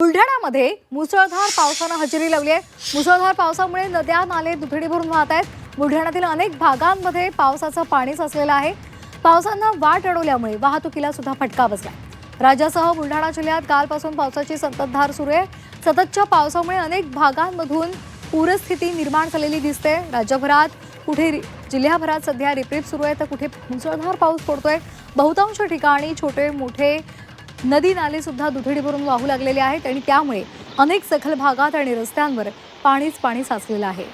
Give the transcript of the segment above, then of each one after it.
बुलढाण्यामध्ये मुसळधार पावसानं हजेरी लावली आहे। मुसळधार पावसामुळे नद्या नाले दुथडी भरून वाहत आहेत। बुलढाण्यातील अनेक भागांमध्ये पावसाचं पाणी साचलेलं आहे। पावसानं वाट अडवल्यामुळे वाहतुकीला सुद्धा फटका बसला। राज्यासह बुलढाणा जिल्ह्यात कालपासून पावसाची संततधार सुरू आहे। सततच्या पावसामुळे अनेक भागांमधून पूरस्थिती निर्माण झालेली दिसते। राज्यभरात कुठे जिल्ह्याभरात सध्या रिपरिप सुरू आहे तर कुठे मुसळधार पाऊस पडतोय। बहुतांश ठिकाणी छोटे मोठे नदी नाले सुद्धा दुथडी भरून वाहू लागलेले आहेत आणि त्यामुळे अनेक सखल भागात आणि रस्त्यांवर पाणी साचलेलं आहे।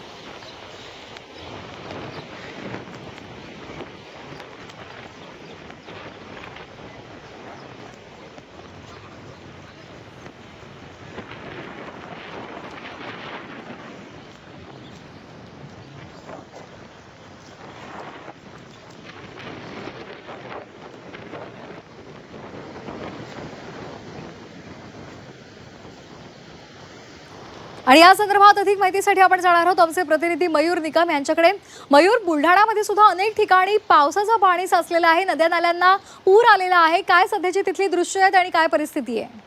आणि या संदर्भात अधिक माहितीसाठी आपण जाणार आहोत आमचे प्रतिनिधी मयूर निकम यांच्याकडे। मयूर, बुलढाणामध्ये सुद्धा अनेक ठिकाणी पावसाचं पाणी साचलेलं आहे, नद्या नाल्यांना पूर आलेला आहे। काय सध्याची तिथली दृश्य आहेत आणि काय परिस्थिती आहे?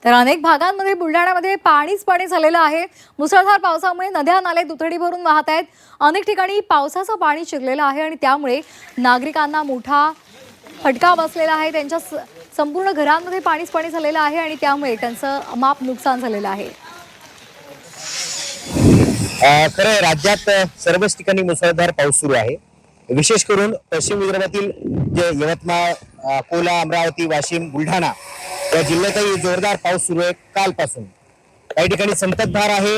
तर अनेक भागांमध्ये बुलढाण्यामध्ये पाणी झालेलं आहे। मुसळधार पावसामुळे नद्या नाले दुथडी भरून वाहत आहेत। अनेक ठिकाणी पावसाचं पाणी शिरलेलं आहे आणि त्यामुळे नागरिकांना मोठा फटका बसलेला आहे। त्यांच्या संपूर्ण घरांमध्ये पाणी झालेलं आहे आणि त्यामुळे त्यांचं अमाप नुकसान झालेलं आहे। खरं राज्यात सर्वच ठिकाणी मुसळधार पाऊस सुरू आहे। विशेष करून पश्चिम विदर्भातील जे यवतमाळ, अकोला, अमरावती, वाशिम, बुलढाणा या जिल्ह्यातही जोरदार पाऊस सुरू आहे कालपासून। काही ठिकाणी संततधार आहे,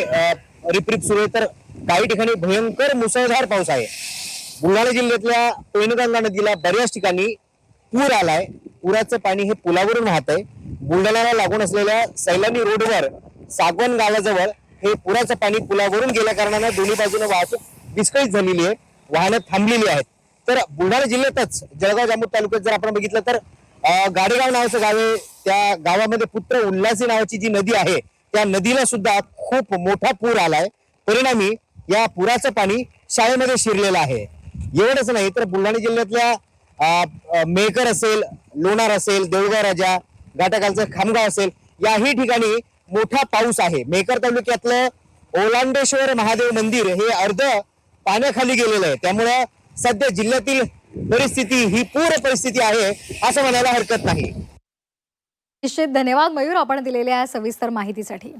रिपरिप सुरू आहे, तर काही ठिकाणी भयंकर मुसळधार पाऊस आहे। बुलढाणा जिल्ह्यातल्या पैनगंगा नदीला बऱ्याच ठिकाणी पूर आलाय। पुराचं पाणी हे पुलावरून वाहत आहे। बुलढाण्याला लागून असलेल्या सैलानी रोडवर सागवन गावाजवळ हे पुराचं पाणी पुलावरून गेल्या कारणाने दोन्ही बाजूने वाहतूक विस्कळीत झालेली आहे, वाहनं थांबलेली आहेत। तर बुलढाणा जिल्ह्यातच जळगाव जामोद तालुक्यात जर आपण बघितलं तर गाडेगाव नावाचं गाव आहे। त्या गावामध्ये पुत्र उल्हासी नावाची जी नदी आहे त्या नदीला सुद्धा खूप मोठा पूर आलाय। परिणामी या पुराचं पाणी शाळेमध्ये शिरलेलं आहे। एवढंच नाही तर बुलढाणा जिल्ह्यातल्या मेहकर असेल, लोणार असेल, देऊळगाव राजा, घाटाखालचं खामगाव असेल, याही ठिकाणी मोठा पाऊस आहे। मेहकर तालुक्यातलं ओलांडेश्वर महादेव मंदिर हे अर्ध पाण्याखाली गेलेलं आहे। त्यामुळे सध्या जिल्ह्यातील परिस्थिती ही पूर परिस्थिती आहे असं म्हणायला हरकत नाही। निश्चित धन्यवाद मयूर, आपण दिलेल्या सविस्तर माहितीसाठी।